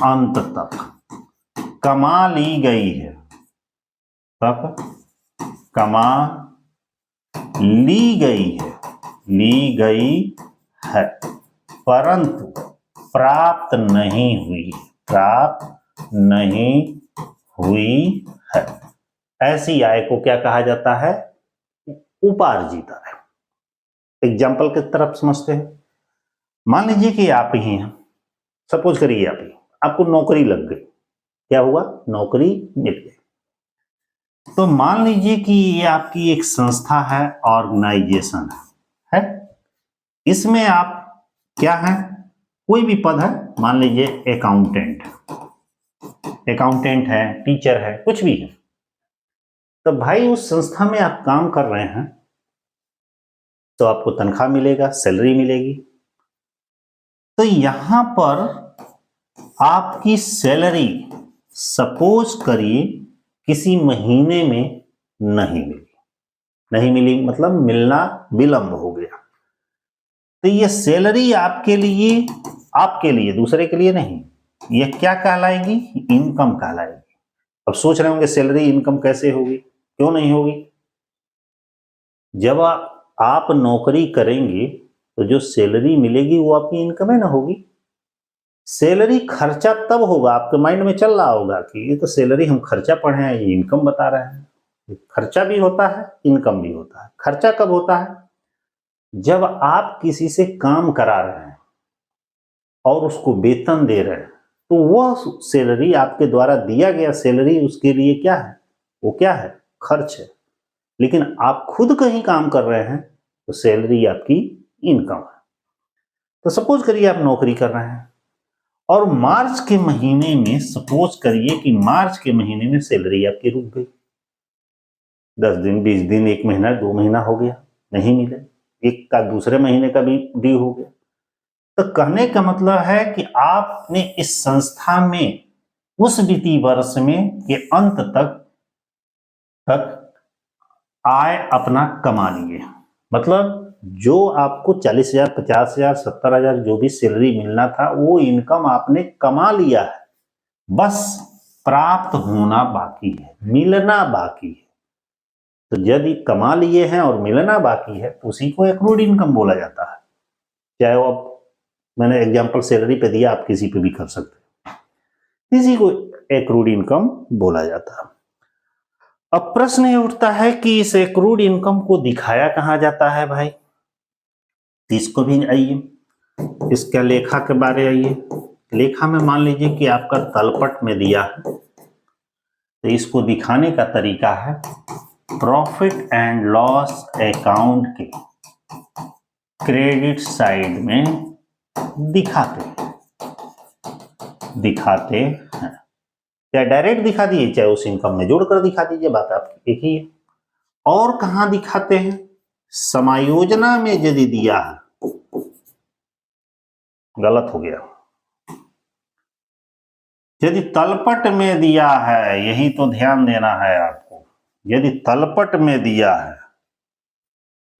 अंत तक कमा ली गई है, तक कमा ली गई है, ली गई है, परंतु प्राप्त नहीं हुई, प्राप्त नहीं हुई है, ऐसी आय को क्या कहा जाता है, उपार्जित आय। एग्जाम्पल की तरफ समझते हैं। मान लीजिए कि आप ही हैं, सपोज करिए आप ही, आपको नौकरी लग गई, क्या हुआ, नौकरी मिल गई। तो मान लीजिए कि ये आपकी एक संस्था है, ऑर्गेनाइजेशन है, इसमें आप क्या हैं, कोई भी पद है, मान लीजिए अकाउंटेंट, अकाउंटेंट है, टीचर है, कुछ भी है। तो भाई उस संस्था में आप काम कर रहे हैं तो आपको तनख्वाह मिलेगा, सैलरी मिलेगी। तो यहां पर आपकी सैलरी, सपोज करिए किसी महीने में नहीं मिली। नहीं मिली मतलब मिलना विलंब हो गया। तो ये सैलरी आपके लिए दूसरे के लिए नहीं, ये क्या कहलाएगी? इनकम कहलाएगी। अब सोच रहे होंगे सैलरी इनकम कैसे होगी, क्यों नहीं होगी? जब आप नौकरी करेंगे तो जो सैलरी मिलेगी वो आपकी इनकम है ना होगी। सैलरी खर्चा तब होगा, आपके माइंड में चल रहा होगा कि ये तो सैलरी हम खर्चा पढ़े हैं, ये इनकम बता रहे हैं। खर्चा भी होता है, इनकम भी होता है। खर्चा कब होता है? जब आप किसी से काम करा रहे हैं और उसको वेतन दे रहे हैं, तो वह सैलरी आपके द्वारा दिया गया सैलरी उसके लिए क्या है? वो क्या है? खर्च है। लेकिन आप खुद कहीं काम कर रहे हैं तो सैलरी आपकी इनकम है। तो सपोज करिए आप नौकरी कर रहे हैं और मार्च के महीने में, सपोज करिए कि मार्च के महीने में सैलरी आपकी रुक गई। 10 दिन, 20 दिन, 1 महीना, 2 महीना हो गया, नहीं मिले। एक का दूसरे महीने का भी ड्यू हो गया। तो कहने का मतलब है कि आपने इस संस्था में उस वित्तीय वर्ष में के अंत तक आय अपना कमा लिए। मतलब जो आपको 40,000, 50,000, 70,000 जो भी सैलरी मिलना था वो इनकम आपने कमा लिया है, बस प्राप्त होना बाकी है, मिलना बाकी है। तो यदि कमा लिए हैं और मिलना बाकी है तो उसी को एक्रूड इनकम बोला जाता है। चाहे वो मैंने एग्जांपल सैलरी पे दिया, आप किसी पे भी कर सकते हैं, इसी को एक्रूड इनकम बोला जाता है। अब प्रश्न ये उठता है कि इस एक्रूड इनकम को दिखाया कहां जाता है भाई? इसको भी आइए, इसका लेखा के बारे आइए। लेखा में मान लीजिए कि आपका तलपट में दिया है, तो इसको दिखाने का तरीका है प्रॉफिट एंड लॉस अकाउंट के क्रेडिट साइड में दिखाते हैं। चाहे डायरेक्ट दिखा दिए, चाहे उस इनकम में जोड़कर दिखा दीजिए, बात आपकी एक ही है। और कहां दिखाते हैं? समायोजना में यदि दिया है, गलत हो गया। यदि तलपट में दिया है, यही तो ध्यान देना है आपको, यदि तलपट में दिया है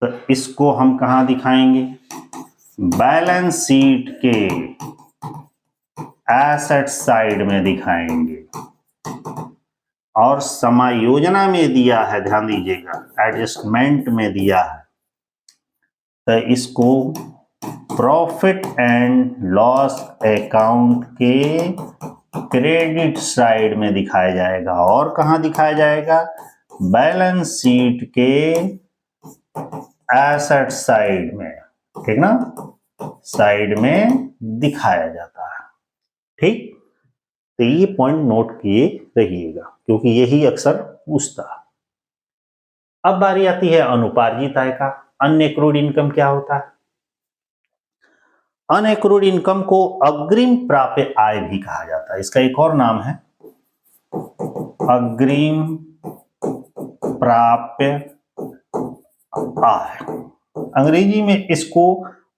तो इसको हम कहां दिखाएंगे? बैलेंस शीट के एसेट साइड में दिखाएंगे। और समायोजना में दिया है, ध्यान दीजिएगा, एडजस्टमेंट में दिया है, तो इसको प्रॉफिट एंड लॉस अकाउंट के क्रेडिट साइड में दिखाया जाएगा। और कहां दिखाया जाएगा? बैलेंस शीट के एसेट साइड में, ठीक ना, साइड में दिखाया जाता है। ठीक, तो ये पॉइंट नोट किए रहिएगा क्योंकि यही अक्सर पूछता है। अब बारी आती है अनुपार्जित आय का। अनएक्रूड इनकम क्या होता है? अनएक्रूड इनकम को अग्रिम प्राप्य आय भी कहा जाता है। इसका एक और नाम है अग्रिम प्राप्य आय। अंग्रेजी में इसको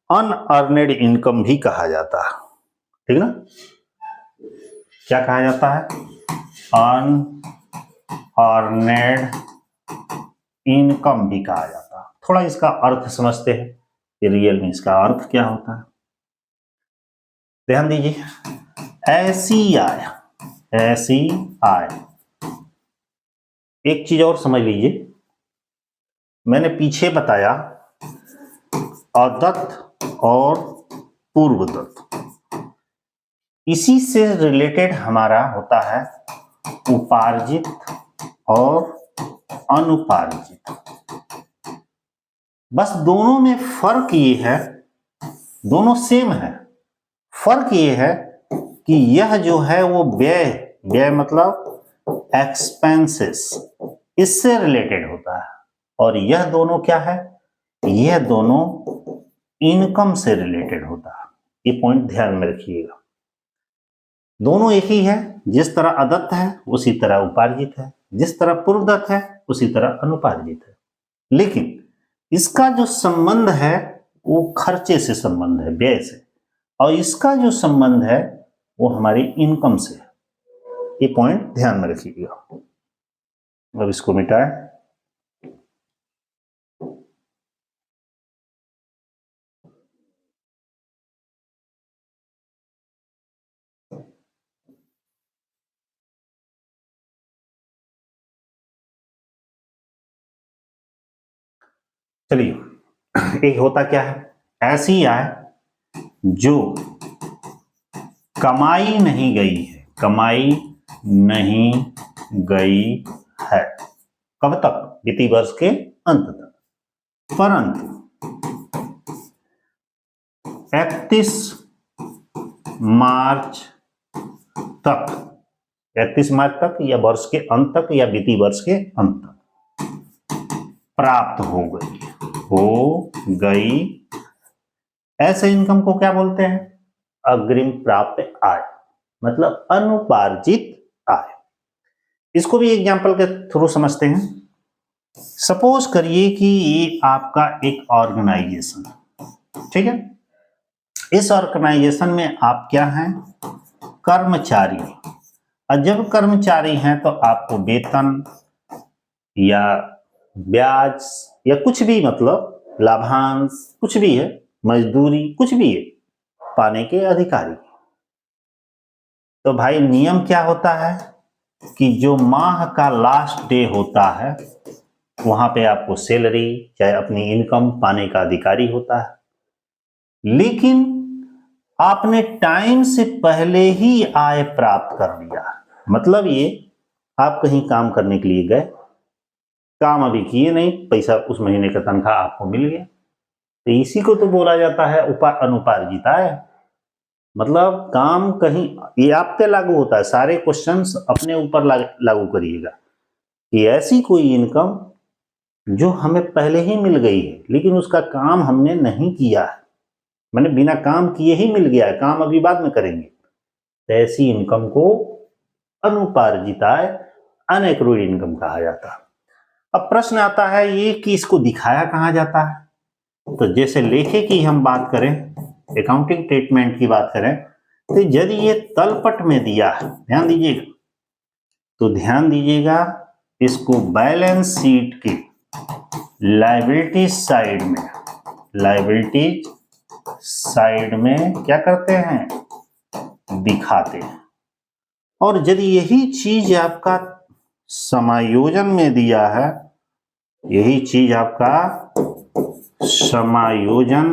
अनअर्नेड इनकम भी कहा जाता है, ठीक ना? क्या कहा जाता है? अनअर्नेड इनकम भी कहा जाता है। थोड़ा इसका अर्थ समझते हैं कि रियल में इसका अर्थ क्या होता है। ध्यान दीजिए, ऐसी आय। एक चीज और समझ लीजिए, मैंने पीछे बताया अदत्त और पूर्वदत्त, इसी से रिलेटेड हमारा होता है उपार्जित और अनुपार्जित। बस दोनों में फर्क ये है, दोनों सेम है, फर्क ये है कि यह जो है वो व्यय मतलब एक्सपेंसेस, इससे रिलेटेड होता है, और यह दोनों क्या है? यह दोनों इनकम से रिलेटेड होता है। ये पॉइंट ध्यान में रखिएगा। दोनों एक ही है, जिस तरह अदत्त है उसी तरह उपार्जित है, जिस तरह पूर्वदत्त है उसी तरह अनुपार्जित है। लेकिन इसका जो संबंध है वो खर्चे से संबंध है, व्यय से, और इसका जो संबंध है वो हमारी इनकम से है। ये पॉइंट ध्यान में रखिएगा। अब इसको मिटाएं। चलिए, एक होता क्या है, ऐसी आय जो कमाई नहीं गई है, कमाई नहीं गई है, कब तक? वित्तीय वर्ष के अंत तक, परंतु 31 मार्च तक, 31 मार्च तक या वर्ष के अंत तक या वित्तीय वर्ष के अंत तक प्राप्त हो गई, ऐसे इनकम को क्या बोलते हैं? अग्रिम प्राप्त आय, मतलब अनुपार्जित आय। इसको भी एग्जांपल के थ्रू समझते हैं। सपोज करिए कि ये आपका एक ऑर्गेनाइजेशन, ठीक है, इस ऑर्गेनाइजेशन में आप क्या हैं? कर्मचारी। और जब कर्मचारी हैं तो आपको वेतन या ब्याज या कुछ भी, मतलब लाभांश, कुछ भी है, मजदूरी, कुछ भी है, पाने के अधिकारी। तो भाई नियम क्या होता है कि जो माह का लास्ट डे होता है वहां पे आपको सैलरी चाहे अपनी इनकम पाने का अधिकारी होता है, लेकिन आपने टाइम से पहले ही आय प्राप्त कर लिया। मतलब ये, आप कहीं काम करने के लिए गए, काम अभी किए नहीं, पैसा उस महीने का तनख्वाह आपको मिल गया, तो इसी को तो बोला जाता है अनुपार्जित आय। मतलब काम कहीं, ये आप पे लागू होता है, सारे क्वेश्चंस अपने ऊपर लागू करिएगा कि ऐसी कोई इनकम जो हमें पहले ही मिल गई है लेकिन उसका काम हमने नहीं किया है, मैंने बिना काम किए ही मिल गया है, काम अभी बाद में करेंगे, तो ऐसी इनकम को अनुपार्जित आय, अनएक्रूड इनकम कहा जाता है। अब प्रश्न आता है ये कि इसको दिखाया कहां जाता है? तो जैसे लेखे की हम बात करें, अकाउंटिंग स्टेटमेंट की बात करें, तो यदि ये तलपट में दिया है, ध्यान दीजिएगा, तो ध्यान दीजिएगा, इसको बैलेंस शीट के लायबिलिटीज साइड में, लायबिलिटीज साइड में क्या करते हैं? दिखाते हैं। और यदि यही चीज आपका समायोजन में दिया है, यही चीज आपका समायोजन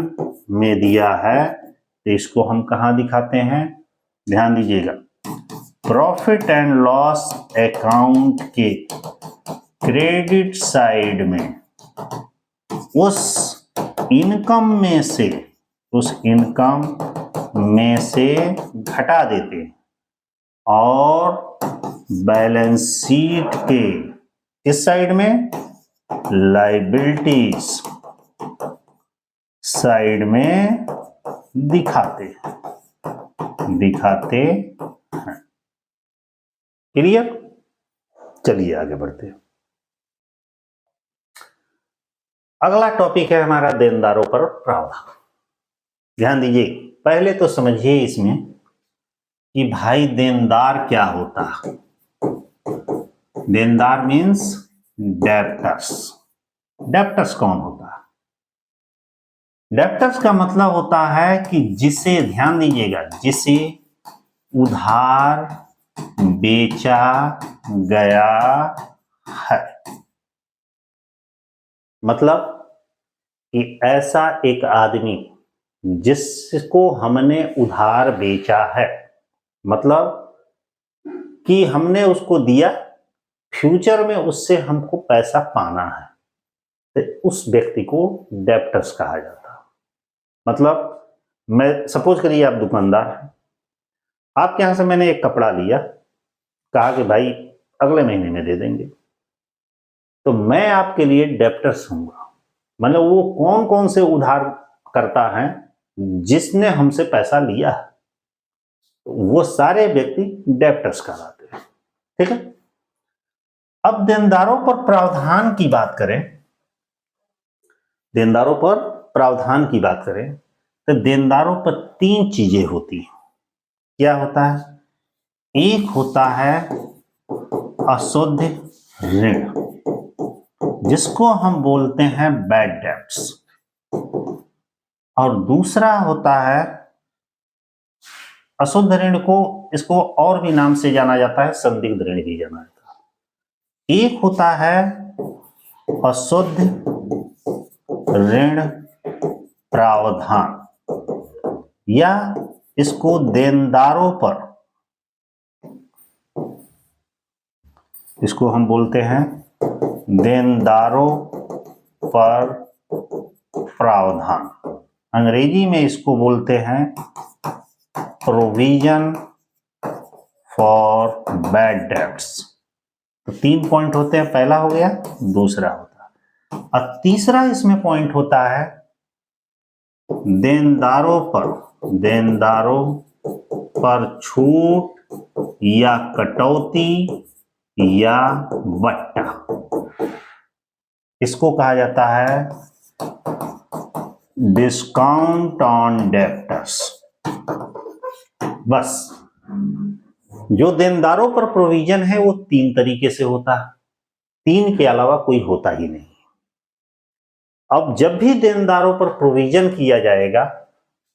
में दिया है, तो इसको हम कहां दिखाते हैं? ध्यान दीजिएगा, प्रॉफिट एंड लॉस अकाउंट के क्रेडिट साइड में उस इनकम में से, उस इनकम में से घटा देते हैं और बैलेंस शीट के इस साइड में, लायबिलिटीज साइड में दिखाते हैं। क्लियर? चलिए आगे बढ़ते हैं। अगला टॉपिक है हमारा देनदारों पर प्रावधान। ध्यान दीजिए, पहले तो समझिए इसमें कि भाई देनदार क्या होता है। देनदार मीन्स डेब्टर्स। डेब्टर्स कौन होता है? डेब्टर्स का मतलब होता है कि जिसे, ध्यान दीजिएगा, जिसे उधार बेचा गया है। मतलब कि ऐसा एक आदमी जिसको हमने उधार बेचा है, मतलब कि हमने उसको दिया, फ्यूचर में उससे हमको पैसा पाना है, तो उस व्यक्ति को डेब्टर्स कहा जाता है। मतलब मैं, सपोज करिए आप दुकानदार हैं, आपके यहां से मैंने एक कपड़ा लिया, कहा कि भाई अगले महीने में दे देंगे, तो मैं आपके लिए डेब्टर्स हूंगा। मतलब वो कौन कौन से उधार करता है जिसने हमसे पैसा लिया है, वो सारे व्यक्ति डेब्टर्स कहलाते हैं। ठीक है, अब देनदारों पर प्रावधान की बात करें, देनदारों पर प्रावधान की बात करें तो देनदारों पर 3 चीजें होती हैं। क्या होता है? एक होता है अशुद्ध ऋण, जिसको हम बोलते हैं बैड डेब्ट्स, और दूसरा होता है अशुद्ध ऋण को, इसको और भी नाम से जाना जाता है, संदिग्ध ऋण भी जाना जाता है। एक होता है अशुद्ध ऋण प्रावधान, या इसको देनदारों पर, इसको हम बोलते हैं देनदारों पर प्रावधान। अंग्रेजी में इसको बोलते हैं प्रोविजन फॉर बैड डेब्ट्स। तो 3 पॉइंट होते हैं, पहला हो गया, दूसरा होता है, और तीसरा इसमें पॉइंट होता है देनदारों पर छूट या कटौती या बट्टा, इसको कहा जाता है डिस्काउंट ऑन डेब्टर्स। बस जो देनदारों पर प्रोविजन है वो 3 तरीके से होता है, 3 के अलावा कोई होता ही नहीं। अब जब भी देनदारों पर प्रोविजन किया जाएगा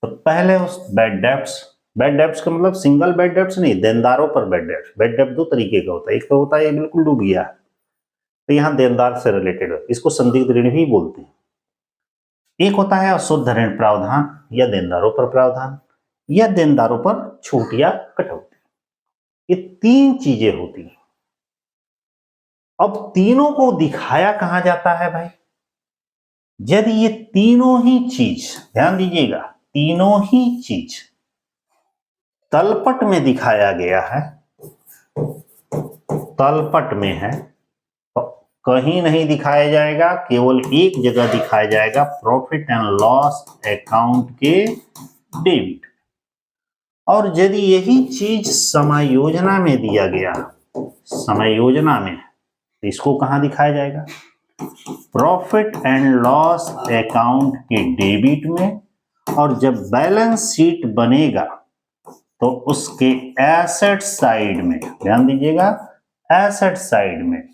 तो पहले उस बैड डेब्ट्स का मतलब सिंगल बैड डेब्ट्स नहीं, देनदारों पर बैड डेब्ट्स। बैड डेब्ट 2 तरीके का होता है, एक तो होता है ये बिल्कुल डूब गया, तो यहां देनदार से रिलेटेड है, इसको संदिग्ध ऋण भी बोलते हैं। एक होता है अशुद्ध ऋण प्रावधान या देनदारों पर प्रावधान या देनदारों पर छूट या कटौती। ये 3 चीजें होती हैं। अब तीनों को दिखाया कहां जाता है भाई? यदि ये तीनों ही चीज, ध्यान दीजिएगा, तीनों ही चीज तलपट में दिखाया गया है, तलपट में है, तो कहीं नहीं दिखाया जाएगा, केवल एक जगह दिखाया जाएगा, प्रॉफिट एंड लॉस अकाउंट के डेबिट। और यदि यही चीज समायोजना में दिया गया, समायोजना में, तो इसको कहां दिखाया जाएगा? प्रॉफिट एंड लॉस अकाउंट के डेबिट में। और जब बैलेंस शीट बनेगा तो उसके एसेट साइड में, ध्यान दीजिएगा, एसेट साइड में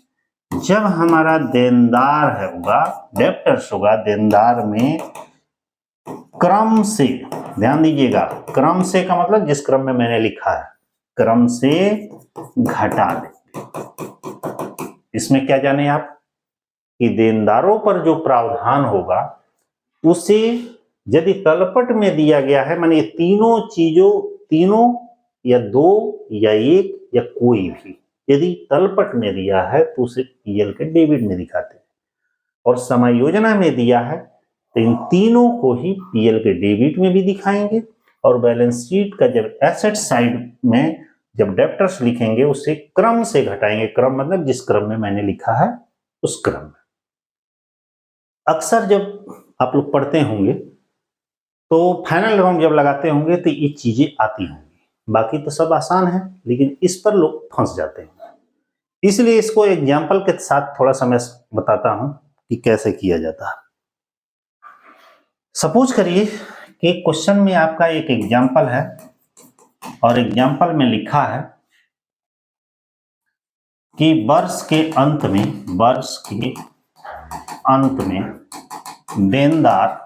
जब हमारा देनदार है होगा, डेब्टर्स होगा, देनदार में क्रम से, ध्यान दीजिएगा, क्रम से का मतलब जिस क्रम में मैंने लिखा है, क्रम से घटा देंगे। इसमें क्या जाने आप कि देनदारों पर जो प्रावधान होगा उसे यदि तलपट में दिया गया है, माने तीनों चीजों, तीनों या 2 या 1 या कोई भी यदि तलपट में दिया है तो उसे पीएल के डेबिट में दिखाते हैं, और समायोजना में दिया है तो इन तीनों को ही पीएल के डेबिट में भी दिखाएंगे, और बैलेंस शीट का जब एसेट साइड में जब डेब्टर्स लिखेंगे उसे क्रम से घटाएंगे। क्रम मतलब जिस क्रम में मैंने लिखा है उस क्रम में। अक्सर जब आप लोग पढ़ते होंगे तो फाइनल अकाउंट जब लगाते होंगे तो ये चीजें आती होंगी, बाकी तो सब आसान है, लेकिन इस पर लोग फंस जाते हैं। इसलिए इसको एग्जाम्पल के साथ थोड़ा सा मैं बताता हूं कि कैसे किया जाता है। सपोज करिए कि क्वेश्चन में आपका एक एग्जाम्पल है और एग्जाम्पल में लिखा है कि वर्ष के अंत में देनदार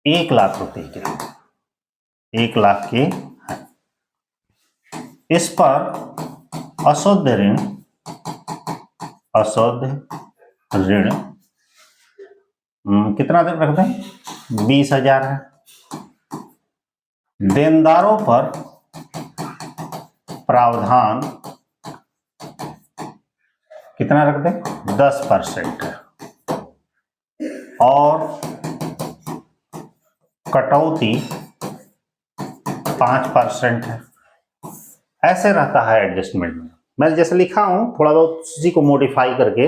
1 लाख रुपए के, 1 लाख के हैं। इस पर अशुद्ध ऋण कितना दिन रखते हैं? 20,000 है। देनदारों पर प्रावधान कितना रखते हैं? 10% है, और कटौती 5% है। ऐसे रहता है एडजस्टमेंट में। मैं जैसे लिखा हूं थोड़ा बहुत उसी को मॉडिफाई करके,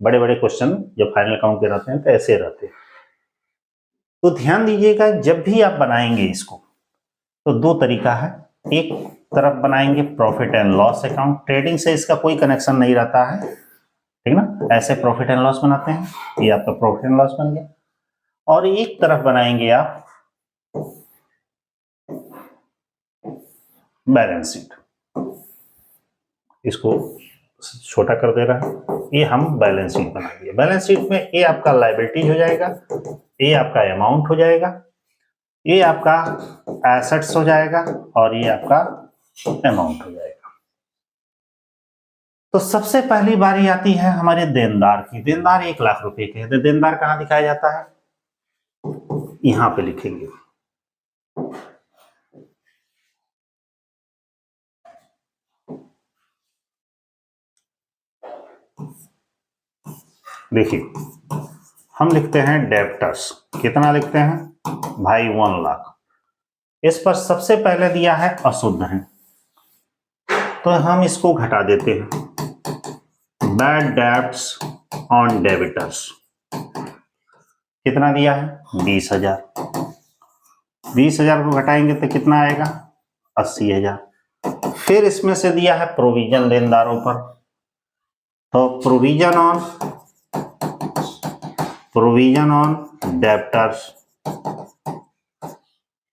बड़े बड़े क्वेश्चन जब फाइनल अकाउंट के रहते हैं तो ऐसे रहते हैं। तो ध्यान दीजिएगा, जब भी आप बनाएंगे इसको तो 2 तरीका है। एक तरफ बनाएंगे profit and loss account, trading से इसका कोई कनेक्शन नहीं रहता है, ठीक ना, ऐसे प्रॉफिट एंड लॉस बनाते हैं, ये आपका प्रॉफिट एंड लॉस बन गया। और एक तरफ बनाएंगे आप बैलेंस शीट, इसको छोटा कर दे रहा है, ये हम बैलेंस शीट बना दिया। बैलेंस शीट में ये आपका लायबिलिटीज हो जाएगा, ये आपका अमाउंट हो जाएगा, ये आपका एसेट्स हो जाएगा, और ये आपका अमाउंट हो जाएगा। तो सबसे पहली बारी आती है हमारे देनदार की। देनदार 1 लाख रुपए के हैं, तो देनदार कहां दिखाया जाता है? यहां पे लिखेंगे। देखिए हम लिखते हैं डेब्टर्स। कितना लिखते हैं भाई? 1 लाख। इस पर सबसे पहले दिया है अशुद्ध है, तो हम इसको घटा देते हैं। बैड डेब्ट्स ऑन डेबिटर्स कितना दिया है? 20,000। 20,000 को घटाएंगे तो कितना आएगा? 80,000। फिर इसमें से दिया है प्रोविजन लेनदारों पर, तो प्रोविजन ऑन डेब्टर्स।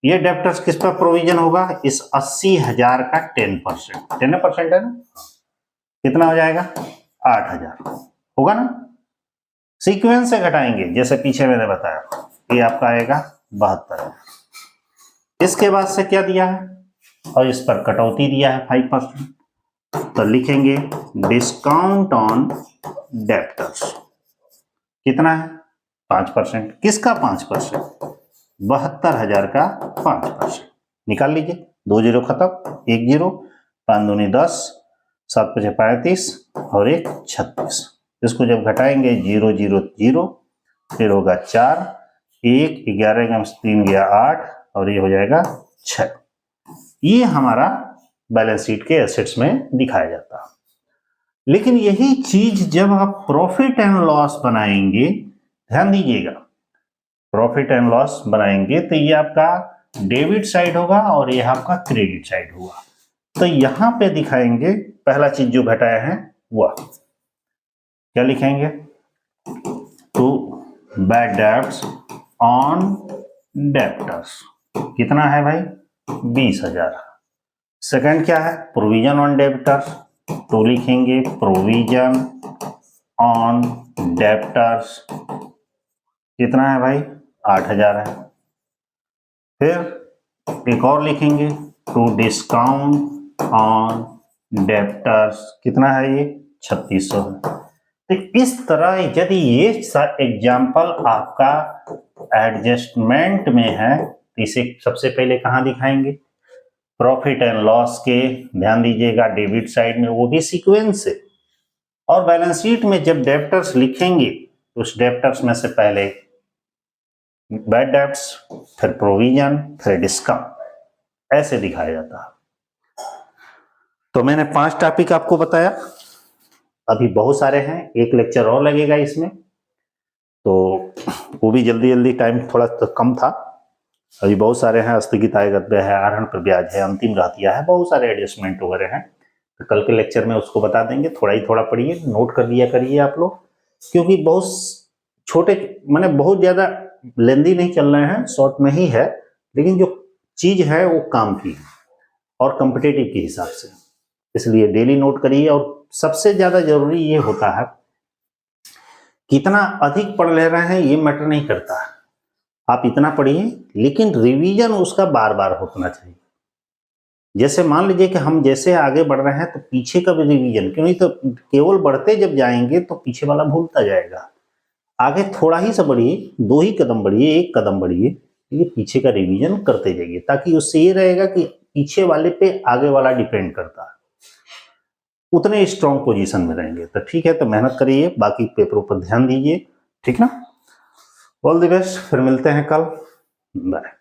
ये डेब्टर्स किस पर प्रोविजन होगा? इस 80,000 का 10%। 10% है ना, कितना हो जाएगा? 8,000 होगा ना। सीक्वेंस से घटाएंगे, जैसे पीछे मैंने बताया, ये आपका आएगा 72। इसके बाद से क्या दिया है? और इस पर कटौती दिया है 5%, तो लिखेंगे डिस्काउंट ऑन डेब्टर्स। कितना है? 5%। किसका 5%? 72,000 का 5%। निकाल लीजिए, 2 जीरो खत्म, 1 जीरो, 5 दूनी 10, 7 पचे 35 और 1 36। इसको जब घटाएंगे 0 0 0, फिर होगा 4, 1 11 3 गया 8 और ये हो जाएगा 6। ये हमारा बैलेंस शीट के एसेट्स में दिखाया जाता है। लेकिन यही चीज जब आप प्रॉफिट एंड लॉस बनाएंगे, ध्यान दीजिएगा, प्रॉफिट एंड लॉस बनाएंगे तो ये आपका डेबिट साइड होगा और ये आपका क्रेडिट साइड होगा। तो यहां पे दिखाएंगे पहला चीज जो घटाया है वह क्या लिखेंगे? To bad debts on debtors. कितना है भाई? 20,000। सेकंड क्या है? प्रोविजन ऑन डेब्टर्स, तो लिखेंगे प्रोविजन ऑन डेब्टर्स। कितना है भाई? 8,000 है। फिर एक और लिखेंगे, टू डिस्काउंट ऑन डेब्टर्स। कितना है ये? 3600 है। तो इस तरह यदि ये एग्जाम्पल आपका एडजस्टमेंट में है तो इसे सबसे पहले कहां दिखाएंगे? प्रॉफिट एंड लॉस के, ध्यान दीजिएगा, डेबिट साइड में, वो भी सीक्वेंस से। और बैलेंस शीट में जब डेब्टर्स लिखेंगे तो उस डेब्टर्स में से पहले बैड डेब्ट्स, फिर प्रोविजन, फिर डिस्काउंट, ऐसे दिखाया जाता है। तो मैंने 5 टॉपिक आपको बताया, अभी बहुत सारे हैं, एक लेक्चर और लगेगा इसमें, तो वो भी जल्दी जल्दी, टाइम थोड़ा तो कम था। अभी बहुत सारे हैं, स्थगित आयगत व्यय है, आहरण पर ब्याज है, अंतिम रहतिया है, बहुत सारे एडजस्टमेंट वगैरह हैं। तो कल के लेक्चर में उसको बता देंगे। थोड़ा ही थोड़ा पढ़िए, नोट कर लिया करिए आप लोग, क्योंकि बहुत छोटे, मैंने बहुत ज्यादा लेंदी नहीं चल रहे हैं, शॉर्ट में ही है, लेकिन जो चीज है वो काम की और कॉम्पिटिटिव के हिसाब से, इसलिए डेली नोट करिए। और सबसे ज्यादा जरूरी ये होता है, कितना अधिक पढ़ ले रहे हैं ये मैटर नहीं करता, आप इतना पढ़िए, लेकिन रिवीजन उसका बार बार होना चाहिए। जैसे मान लीजिए कि हम जैसे आगे बढ़ रहे हैं तो पीछे का भी रिवीजन, क्यों नहीं, तो केवल बढ़ते जब जाएंगे तो पीछे वाला भूलता जाएगा। आगे थोड़ा ही सा बढ़िए, 2 ही कदम बढ़िए, 1 कदम बढ़िए, ये पीछे का रिवीजन करते जाइए, ताकि उससे ये रहेगा कि पीछे वाले पे आगे वाला डिपेंड करता है, उतने स्ट्रॉन्ग पोजीशन में रहेंगे। तो ठीक है, तो मेहनत करिए, बाकी पेपरों पर ध्यान दीजिए, ठीक ना। ऑल द बेस्ट, फिर मिलते हैं कल, बाय।